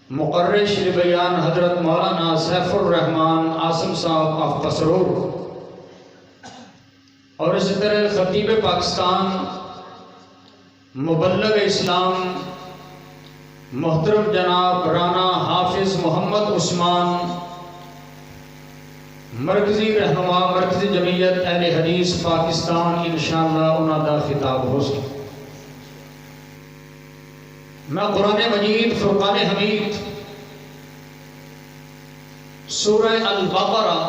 مقرر شری بیان حضرت مولانا سیف الرحمان عاصم صاحب آف پسرور، اور اسی طرح خطیب پاکستان مبلغ اسلام محترم جناب رانا حافظ محمد عثمان، مرکزی رہنما مرکزی جمعیت اہل حدیث پاکستان، انشاءاللہ انہاں دا خطاب ہو سکے۔ میں قرآن مجید فرقان حمید سورہ البقرہ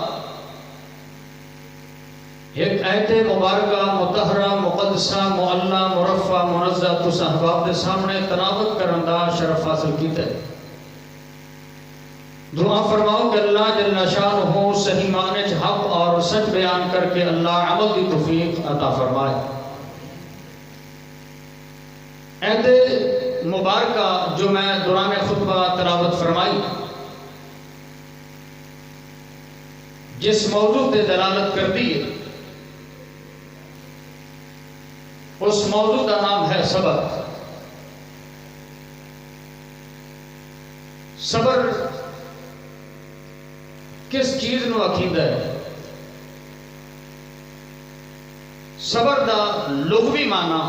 ایک آیت مبارکہ مطہرہ مقدسہ معلّہ مرفع منزہ تو صحباب دے سامنے تلاوت کرن دا شرف حاصل کیتا ہے۔ دعا فرماؤ کہ اللہ جل شانہ صحیح معنی چ حق اور سچ بیان کر کے اللہ عمل کی توفیق عطا فرمائے۔ آیت مبارکہ جو میں دوران خطبہ تلاوت فرمائی، جس موضوع تے دلالت کرتی ہے، اس موضوع کا نام ہے صبر۔ صبر کس چیز نو آکھیندہ ہے؟ صبر دا لغوی معنی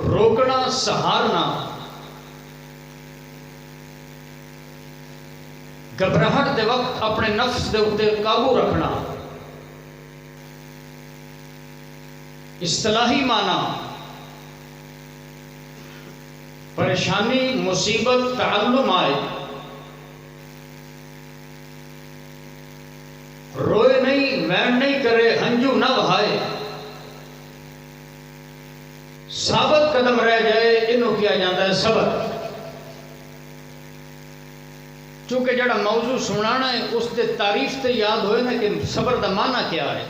روکنا، سہارنا، گھبراہٹ دے وقت اپنے نفس دے اوتے قابو رکھنا۔ اصطلاحی معنی پریشانی، مصیبت، تعلم آئے، روئے نہیں، وین نہیں کرے، ہنجو نہ بہائے، ثابت قدم رہ جائے، انہوں کیا جاتا ہے صبر۔ چونکہ جڑا موضوع سنانا ہے اس دے تعریف تے یاد ہوئے نا کہ صبر دا معنی کیا ہے۔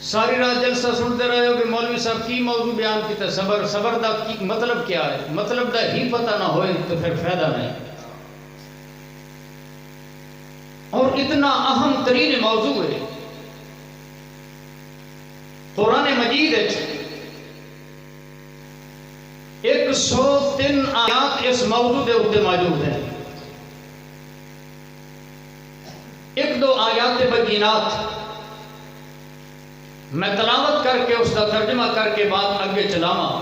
ساری رات جلسہ سنتے رہے ہو کہ مولوی صاحب کی موضوع بیان کیتا صبر، صبر دا کی مطلب کیا ہے، مطلب دا ہی پتہ نہ ہوئے تو پھر فائدہ نہیں۔ اور اتنا اہم ترین موضوع ہے قرآن مجید 103 آیات اس موضوع دے اوپر موجود ہیں۔ ایک دو آیات بینات میں تلاوت کر کے اس کا ترجمہ کر کے بعد آگے چلاواں۔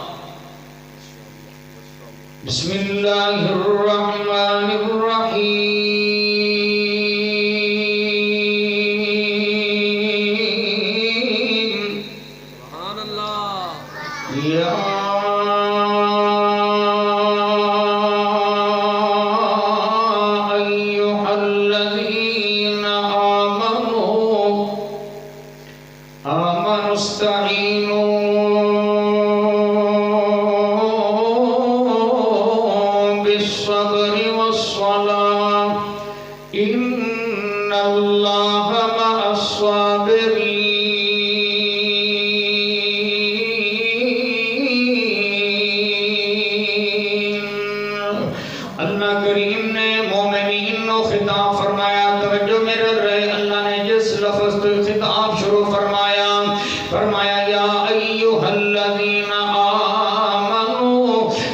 بسم اللہ الرحمن الرحیم۔ سبحان اللہ۔ یا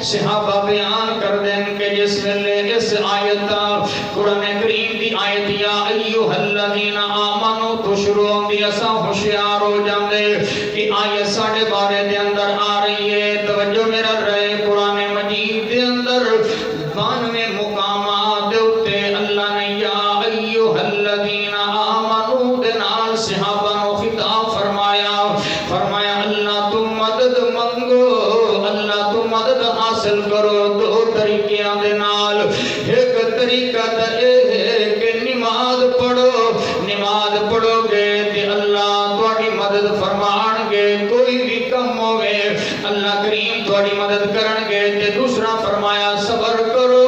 صحابہ بیان کر دیں کہ جس ویلے اس آیت قرآن کریم دی آیت یا ایھا الذین آمنوا تو شروع ہوندی اساں ہوشیار ہو جاندے کہ آیت ساڈے بارے دے اندر آ رہی ہے۔ توجہ میرا رہے، قرآن مجید دے اندر 92 مقامات دے اوتے اللہ نے یا ایھا الذین آمنوا دے نال صحابہ نو خطاب فرمایا۔ فرمایا اللہ تم مدد منگو، اللہ تم مدد حاصل کرو دو طریقیاں دے نال۔ ایک طریقہ اے ہے کہ نماز پڑھو گے تے اللہ تہاڈی مدد فرمان گے، کوئی بھی کم ہوے اللہ کریم تہاڈی مدد کرن گے۔ تے دوسرا فرمایا صبر کرو،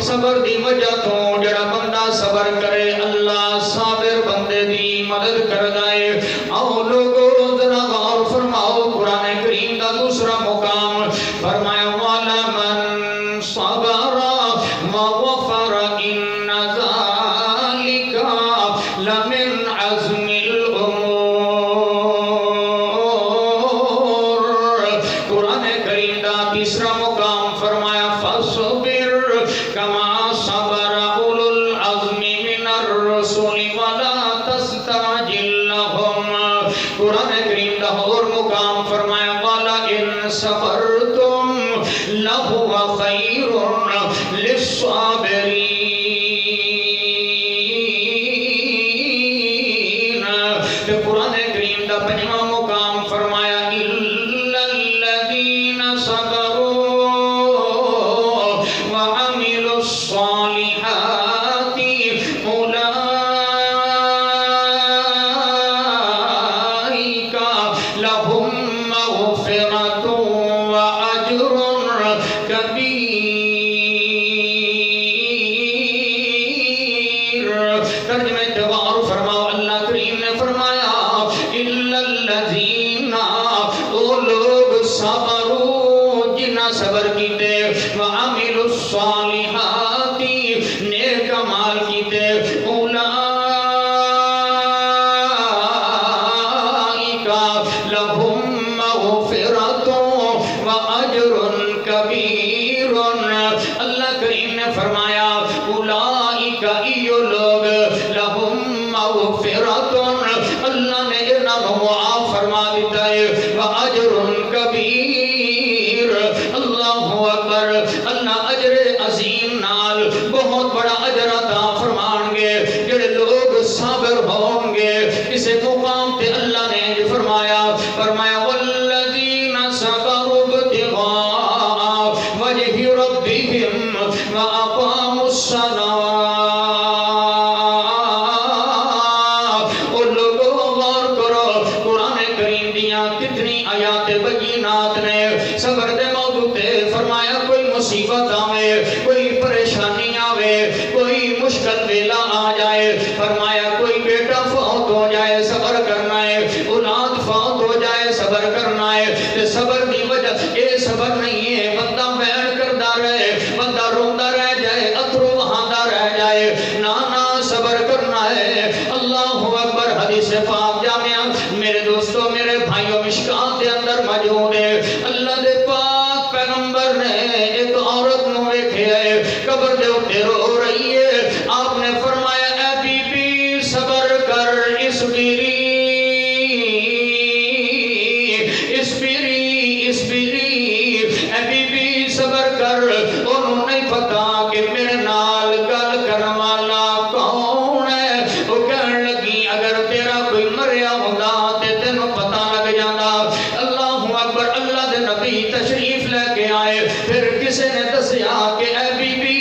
صبر دی وجہ تو جڑا بندہ صبر کرے اللہ صابر بندے دی مدد کردا ہے۔ آؤ لوگو ذرا غور فرماؤ، قرآن کریم دا دوسرا مقام فرمایا وَلَمَنْ صَبَرَ وَغَفَرَ إِنَّ ذَلِكَ لَمِنْ عَزْمِ الْأُمُورِ۔ قرآن کریم دا تیسرا مقام فرمایا لہو خیر للصابرین۔ کہ قرآن کریم دا پنجواں مقام فرمایا الا الذین صبروا وعملوا الصالحات اولئک لهم مغفرۃ واجر کبیر۔ ترجمہ دوبارہ فرماؤ، اللہ کریم نے فرمایا الا الذین، وہ لوگ صبروا جنہ صبر کیتے، وعملوا الصالحات نیک اعمال کیتے، اولئک لهم مغفرۃ واجر کبیر۔ اللہ کریم نے فرمایا اولئک، ایو لوگ، لهم مغفرۃ، اللہ نے انہاں نوں معاف فرما دیتا ہے، واجر کبیر، اللہ اکبر۔ اللہ اجر عظیم نال بہت بڑا اجر عطا فرمان گے جڑے لوگ صابر ہوں گے۔ اس مقام تے اللہ نے فرمایا والذین صبروا ابتغاء وجہ ربہم واقاموا الصلاۃ۔ اور لوگوں غور کرو، قرآن کریم دیاں کتنی آیات بینات نے صبر دے موضوع تے فرمایا کوئی مصیبت آوے، کوئی پریشانی آوے، کوئی مشکل ویلا آ جائے، فرمایا کوئی بیٹا فوت ہو جائے صبر کرنا ہے، اولاد فوت ہو جائے صبر کرنا ہے۔ تے صبر دی وجہ اے صبر نہیں ہے بندہ وین کردا رہے، بندہ روندا رہ جائے، اترو بہاندا رہ جائے، نانا صبر کرنا ہے۔ اللہ اکبر۔ حدیث پاک جامعہ میرے دوستو، میرے بھائیوں، مشکات دے اندر موجود ہے۔ اللہ دے پاک پیغمبر نے ایک عورت نو ویکھیا ہے، قبر دے اوتے رو رہی ہے، آپ نے فرمایا اے بی بی صبر کر، اسبری اے بی بی صبر کر۔ انہوں نہیں پتا کہ میرے نال گل کرن والا کون ہے۔ وہ کہن لگی اگر تیرا کوئی مریا ہوندا تے تینوں پتہ لگ جاندا۔ اللہ اکبر۔ اللہ دے نبی تشریف لے کے آئے، پھر کسی نے دسیا کہ اے بی بی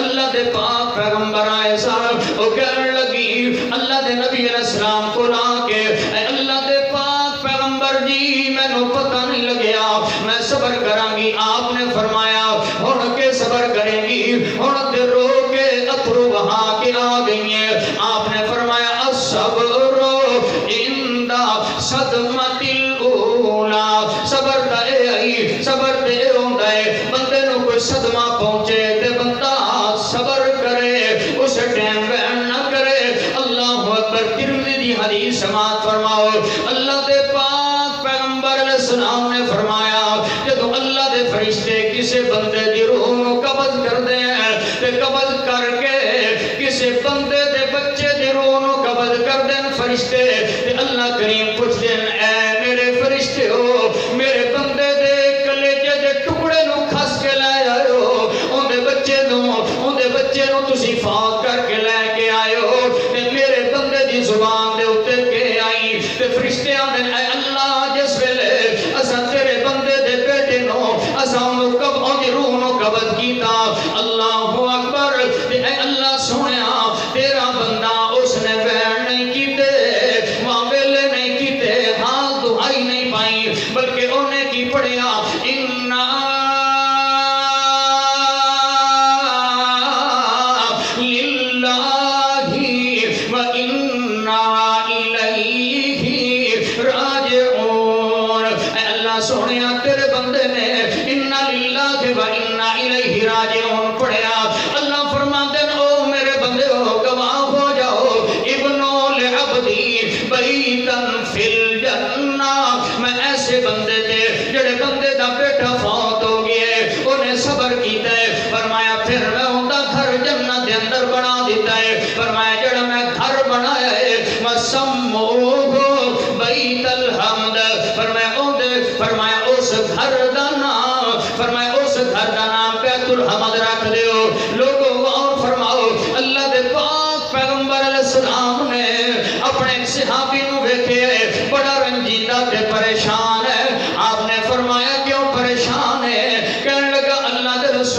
اللہ دے پاک پیغمبر آئے صاحب۔ وہ کہن لگی اللہ دے نبی علیہ السلام کو لا کے اے اللہ دے پاک پیغمبر جی مینوں پتہ نہیں لگیا، میں صبر کراں گی۔ آپ نے فرمایا ہن کے صبر کریں گی؟ ہن تے رو کے اترو بہا کے آ گئی ہیں۔ آپ نے فرمایا الصبر عند صدمۃ الاولی، صبر تے آئی، صبر تے ہوندا ہے بندے نو کوئی صدمہ پہنچے تے بندہ صبر کرے، اس ٹائم وین نہ کرے۔ اللہ اکبر۔ ترمذی دی حدیث سماعت فرماؤ، اللہ دے پاک پیغمبر علیہ السلام نے فرمایا جدو اللہ دے فرشتے کسے بندے دی روح نو قبض کر دے ہیں تے قبض کر کے کسے بندے دے بچے دی روح نو قبض کر دیں فرشتے، تے اللہ کریم پوچھ دیں اے میرے فرشتے ہو، میرے بندے دے کلیجے دے ٹکڑے نو کھس کے لے آئے ہو، اون دے بچے نو تسی فوت کر کے لے کے آئے ہو، تے میرے بندے دی زبان دے اوتے کے آئی۔ تے فرشتے آندے اے اللہ جس ویلے اساں تیرے بندے دے بیٹے نو اساں اون دی روح نو قبض کیتا، اللہ اکبر، تے اے اللہ سونیا تیرا بندہ اس نے وین نہیں کیتے، معاملے نہیں کیتے، حال دعائی نہیں پائی، بلکہ انہیں کی پڑھیا اِنَّا لِلَّهِ وَإِنَّا إِلَيْهِ راجعون۔ اے اللہ سونیا تیرے بندے نے اِنَّا لِلَّهِ وَإِنَّا إِلَيْهِ راجعون پڑھیا۔ اللہ فرماتے ہیں او میرے بندے ہو گواہ ہو جاؤ، ابنو لعبدی بیتن فی الجنہ، میں ایسے بندے تھے جڑے بندے دا بیٹا فوت ہو گئے، انہیں صبر کیتا ہے، فرمایا پھر میں ہوتا گھر جنت دے اندر بنا دیتا ہے، فرمایا جڑا میں گھر بنایا ہے وَسَمُّوهُ بَيْتَ الْحَمْدِ، فرمایا اس گھر دا نام، فرمایا اس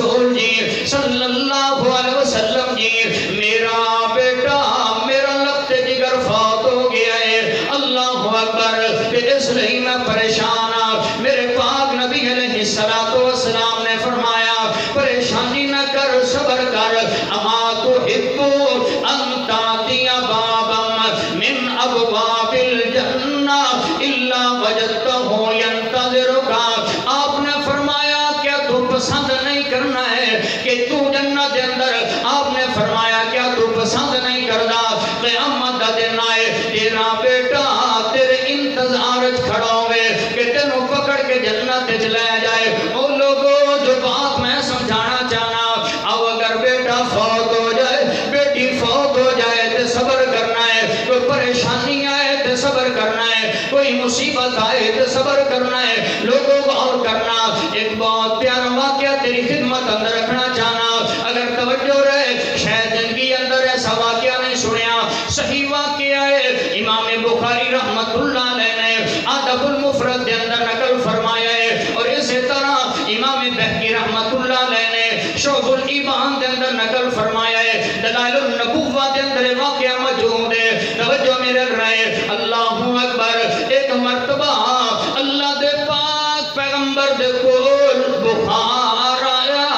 رسول جی صلی اللہ علیہ وسلم جی میرا بیٹا میرا لگتے جگر فوت ہو گیا ہے، اللہ اکبر، اس لیے میں پریشان ہوں۔ میرے پاک نبی علیہ السلام نے فرمایا پریشانی نہ کر، صبر کر، اما تحب ان تاتی بابا من ابواب الجنہ الا وجدتہ ینتظرک۔ آپ نے فرمایا کیا تو پسند نہیں کرنا ہے کہ تو جنت کے اندر، آپ نے فرمایا کیا تو پسند نہیں کرنا قیامت دا دن آئے تیرا بیٹا تیرے انتظار کھڑا ہوئے کہ تینوں پکڑ کے جنت چلے جائے۔ وہ لوگوں جو بات میں سمجھانا چاہنا، اب اگر بیٹا فوت ہو جائے، بیٹی فوت ہو جائے تو صبر کرنا ہے، کوئی پریشانی آئے تو صبر کرنا ہے، کوئی مصیبت آئے تو صبر کرنا ہے۔ لوگوں کو اور کرنا، ایک بہت پیارا واقعہ تیری خدمت اندر رکھنا چاہنا، اگر توجہ رہے شاید زندگی اندر ایسا واقعہ نہیں سنیا، صحیح واقعہ ہے، امام بخاری رحمت اللہ علیہ نے ادب المفرد کے اندر نقل فرمایا ہے، اور اسی طرح امام بہقی رحمت اللہ علیہ نے شعب الایمان کے اندر نقل فرمایا ہے، دلائل النبوہ کے اندر واقعہ موجود ہے۔ توجہ میرے رہے، اللہ اکبر، ایک مرتبہ اللہ دے پاک پیغمبر دے کول بخار آیا،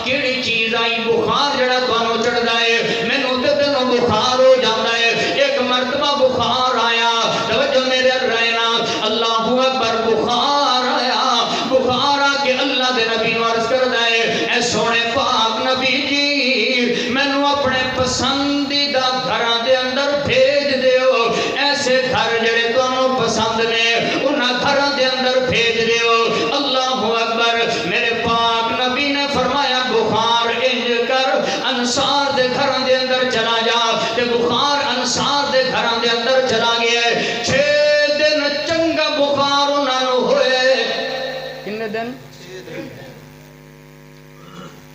کیڑی چیز آئی؟ بخار جڑا توانو چڑھ جائے، مینوں تے تینوں بخار ہو جاتا ہے، ایک مرتبہ بخار آیا، توجہ میرے رہنا، اللہ اکبر، بخار آیا، بخار آ کے اللہ دے نبی نو عرض کر دائے اے سونے پاک نبی جی مینوں اپنے پسندیدہ گھراں دے اندر بھیج دیو، ایسے گھر جڑے تانوں پسند نے انہاں گھراں دے اندر بھیج دیو۔ اللہ اکبر، میرے پاک نبی نے فرمایا بخار انج کر انصار دے گھراں دے اندر چلا جا، تے بخار انصار دے گھراں دے اندر چلا گیا ہے، 6 دن چنگا بخار انہاں نو ہوئے، کنے دن؟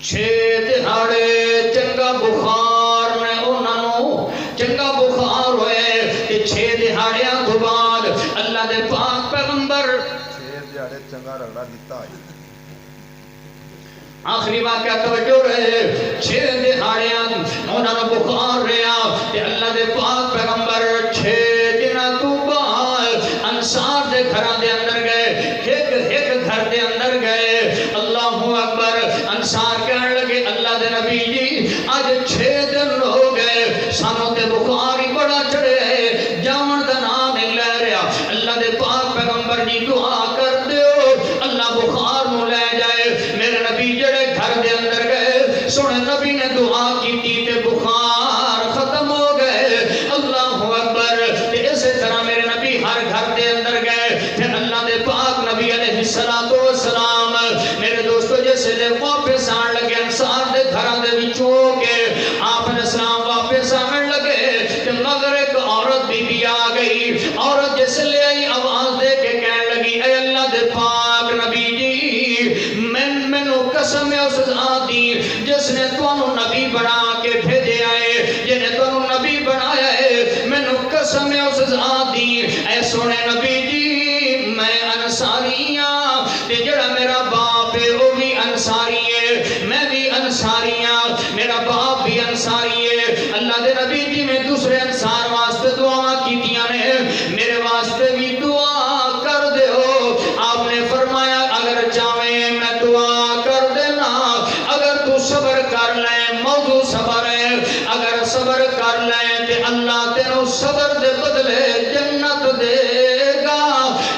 6 دہاڑے چنگا بخار نے انہاں نو چنگا بخار ہوئے، تے 6 دہاڑیاں تو بعد اللہ دے پاک پیغمبر 6 دہاڑے چنگا رگڑا دیتا ہے۔ آخری واقعہ توجہ رہے، 6 دہاڑیاں انہاں نو بخار رہا، تے اللہ دے پاک پیغمبر 6 دناں تو بعد انصار دے گھراں دے اندر گئے، ایک گھر دے اندر گئے، اللہ اکبر، انصار کہنے لگے اللہ دے نبی جی آج 6 دن ہو گئے سانوں تے بخار ہی بڑا چڑھے ہے، جاون دا نام نہیں لے رہا، اللہ دے پاک پیغمبر جی دعا کر دیو اللہ بخار نو لے جائے۔ میرے نبی جڑے گھر دے اندر گئے، سونے نبی نے دعا کی تے بخار ختم ہو گئے، اللہ اکبر، تے اسی طرح میرے نبی ہر گھر دے اندر گئے، پھر اللہ دے پاک نبی علیہ السلام میرے دوستو جیسے لے واپس آن لگے انصار دے گھراں دے وچوں کے آپ علیہ السلام واپس آن لگے، تے مگر ایک عورت بی بی آ گئی، عورت جیسے لے آئی آواز دے کے کہنے لگی اے اللہ دے پاک نبی جی مینوں قسم ہے اس ذات دی جس نے تانوں نبی بنا کے بھیجے آئے، جن نے تانوں نبی بنایا ہے، مینوں قسم ہے اس ذات دی اے سونے نبی جی میں انصاری ہاں، تے جڑا میرا باپ ہے وہ بھی انصاری ہے، میں بھی انصاری ہاں، میرا باپ بھی انصاری ہے۔ اللہ دے نبی جی میں دوسرے انصار واسطے دعا کیتیاں نے، میرے واسطے بھی دعا کر دیو۔ آپ نے فرمایا اگر چاہیں میں دعا کر دینا، اگر تو صبر کر لیں، موضوع صبر ہے، اگر صبر کر لیں تے اللہ تینوں صبر دے بدلے جنت دے گا،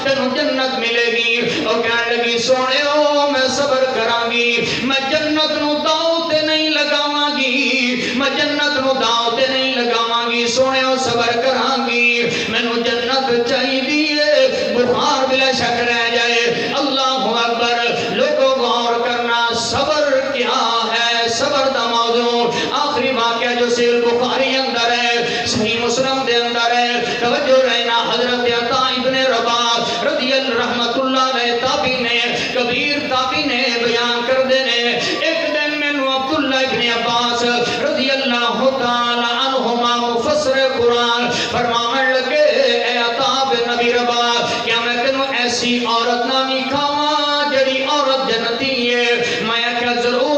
تینوں جنت ملے گی۔ اور کہنے لگی سونے ہو میں صبر کراں گی، میں جنت نو داؤ تے نہیں لگاواں گی، میں جنت نو داؤ تے نہیں لگاواں گی، سونے ہو صبر کراں گی، مینوں جنت چاہیے، بخار بلا شک رہ جائے۔ اللہ اکبر، لوگوں غور کرنا صبر کیا ہے، صبر دا موضوع آخری واقعہ جو صحیح بخاری اندر ہے، صحیح مسلم دے اندر ہے، توجہ رہنا، حضرت عطا ابن رباح رضی اللہ رحمت اللہ علیہ تابعی نے، کبیر تابعی نے بیان کر دینے، ایک دن میں عبداللہ ابن عباس رضی اللہ تعالی عنہما مفسر قرآن فرمانے لگے اے عطا بن نبی رباح کیا میں تینوں ایسی عورت نہ کھاواں جڑی عورت جنتی ہے؟ میں کیا ضرور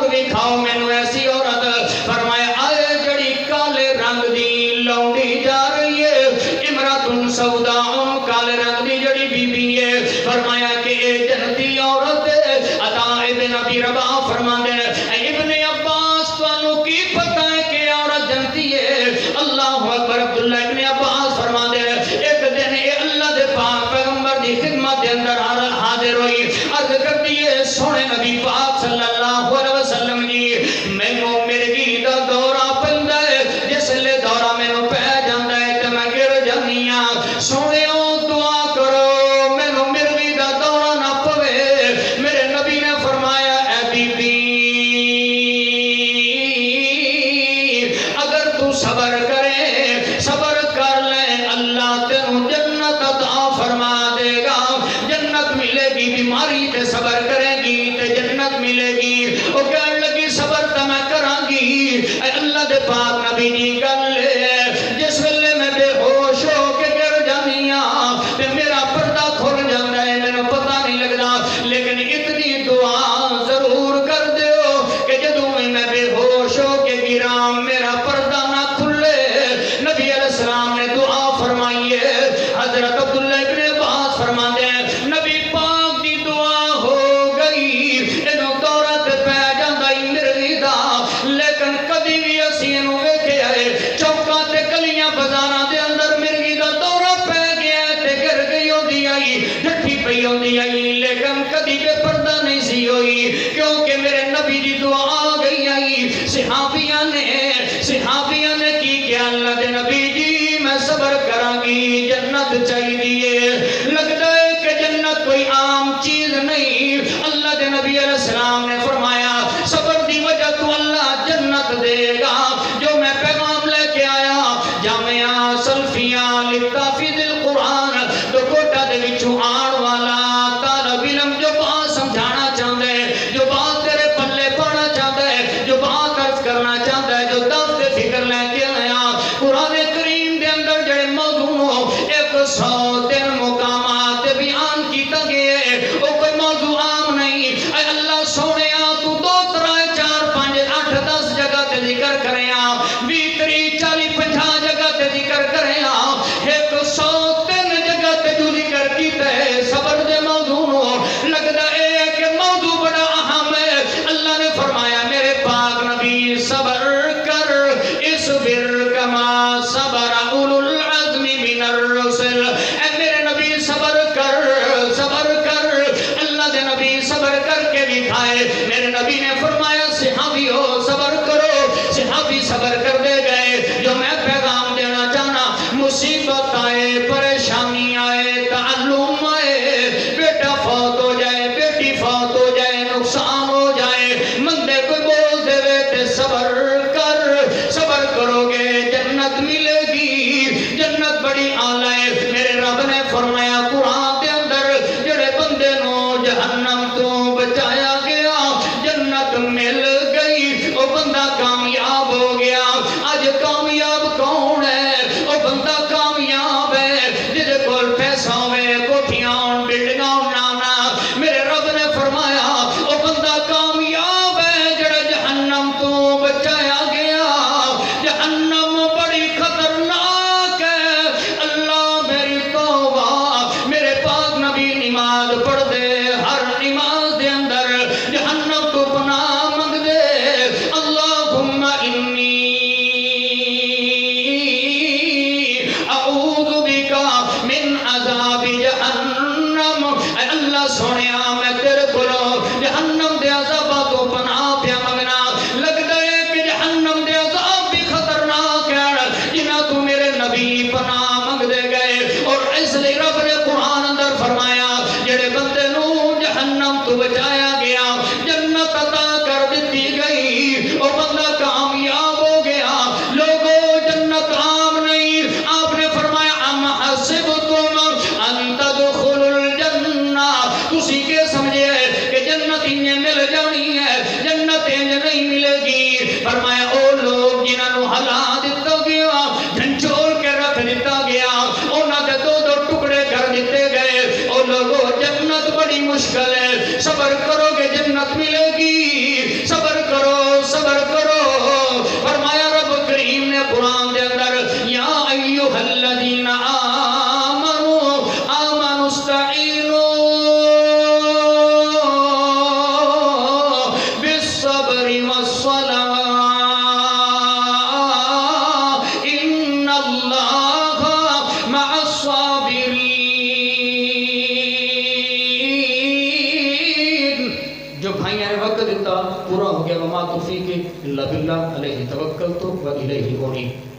بن ابی رباح فرماندے اے ابن عباس تانوں کی پتہ ہے کہ عورت جنتی ہے؟ اللہ اکبر۔ عبداللہ ابن عباس فرماندے ایک دن اے اللہ دے پاک پیغمبر دی خدمت دے اندر حاضر ہوئی، عرض کرتی ہے سونے نبی پاک صلی اللہ علیہ وسلم جی مینوں مرگی دا دورہ پیندا ہے، جس لے دورہ مینوں پے جاندا ہے تے میں گر جانی ہاں، سونےو دعا کرو مینوں مرگی دا دورہ نہ پوے۔ میرے نبی نے فرمایا اے بی بی اگر تو صبر کرے صبر کر لے اللہ تینوں جنت عطا فرما دے گا، جنت ملے گی، بیماری تے صبر کرے گی تے جنت ملے گی۔ وہ کہنے لگی صبر تے میں کراں گی۔ اے اللہ دے پاک نبی دی گل جس ویلے میں بے ہوش ہو کے گر جانی ہاں تے میرا پردہ کھل جاندا ہے، مینوں پتہ نہیں لگدا، لیکن اتنی دعا ضرور کر دیو کہ جدوں میں بے ہوش ہو کے گراں میرا پردہ نہ کھلے۔ نبی علیہ السلام نے دعا فرمائی ہے۔ حضرت عبداللہ ابن عباس فرماندے ہیں نبی پاک دی دعا ہو گئی، اینوں دورہ تے پے جاندا ہی مرغی دا، لیکن کبھی بھی اسی اینوں ویکھیا ہے چوکاں تے گلیاں بازاراں دے اندر مرغی دا دورہ پے گیا تے گر گئی ہوندی آئی، ڈٹھی پئی ہوندی آئی، لیکن کبھی بے پردہ نہیں سی ہوئی، کیونکہ میرے نبی دی دعا آ گئی آئی۔ صحابیاں نے کی کیا اللہ دے نبی جی میں صبر کراں گی، جنت چاہیے، لگتا ہے کہ جنت کوئی عام چیز نہیں۔ اللہ دے نبی علیہ السلام نے فرمایا صبر دی وجہ تو اللہ جنت دے گا۔ جو میں پیغام لے کے آیا جامعہ سلفیاں للتحفیظ القرآن تو کوٹا دے وچوں آن والا طالب علم جو بات سمجھانا چاہتا ہے، جو بات تیرے پلے پڑھنا چاہتا ہے، جو بات عرض کرنا چاہتا ہے، جو دفت فکر لے کے آیا قرآن کریم دے اندر جڑے موضوع 103 مقامات بیان کیتا گئے وہ کوئی موضوع عام نہیں۔ اے اللہ سونیا تو 2 3 4 5 8 10 جگہ تے ذکر کریاں، 20 30 40 50 جگہ تے ذکر کریاں، 103 جگہ تے جو ذکر کیتا ہے صبر دے موضوع لگدا ہے کہ موضوع بڑا اہم ہے۔ اللہ نے فرمایا میرے پاک نبی صبر کر، اصبر کما صبر اولو العزم من الرسل، اے میرے نبی صبر کر صبر کر۔ اللہ دے نبی صبر کر کے دکھائے۔ میرے نبی نے فرمایا صحابیو صبر کرو، صحابی صبر کر دے گئے۔ جو میں پیغام دینا چاہنا مصیبت آئے، پریشانی آئے، تعلم آئے، بیٹا فوت ہو جائے، بیٹی فوت ہو جائے، نقصان ہو جائے، مندے کوئی بول دے وے تے صبر کر، صبر کرو گے جنت ملے گی، جنت بڑی اعلیٰ ہے۔ میرے رب نے فرمایا قرآن دے اندر جڑے بندے نو جہنم تو بچایا گیا جنت مل گئی، وہ بندہ کامیاب ہو گیا۔ آج کامیاب کون ہے؟ وہ بندہ کامیاب ہے جدے کول پیسہ ہوئے، کوٹھیاں ہون، بلڈنگاں ہون، نانا۔ میرے رب نے فرمایا وہ بندہ کامیاب ہے جڑا جہنم تو بچایا گیا۔ جہنم بڑی خطرناک ہے، اللہ میری توبہ۔ میرے پاک نبی نماز پڑھ دے، ہر نماز دے اندر جہنم تو پناہ منگ دے، اللہم انی اعوذ بکا من عذاب جہنم۔ اے اللہ سونیا میں تیرے کولوں جہنم دے عذاباں تو پناہ پیا منگنا۔ لگدا ہے کہ جہنم دے عذاب بھی خطرناک ہے جنہاں تو میرے نبی پناہ منگ دے گئے، اور اس لیے رب نے قرآن اندر فرمایا جڑے بندے نو جہنم تو بچایا گیا جنت عطا کر دیتی گئی، وہ بندہ کامیاب ہو گیا۔ لوگوں جنت عام نہیں، آپ نے فرمایا ام حسبتم ان تدخلوا الجنہ، تسی کے سمجھے کہ جنت انہیں مل جانی ہے، جنت انہیں نہیں ملے گی۔ فرمایا او لوگ جنہاں نو ہلا دتا گیا، جھنجھوڑ کے رکھ دتا گیا، انہاں دے 2 ٹکڑے کر دیتے گئے، او لوگوں جنت بڑی مشکل ہے، صبر کرو گے جنت ملے گی، صبر کرو صبر کرو۔ فرمایا رب کریم نے قرآن دے اندر یا ایھا الذین آمنوا آمنوا استعینوا کر دیتا، پورا ہو گیا۔ وما توفیق الا باللہ علیہ توکلت و الیہ انیب۔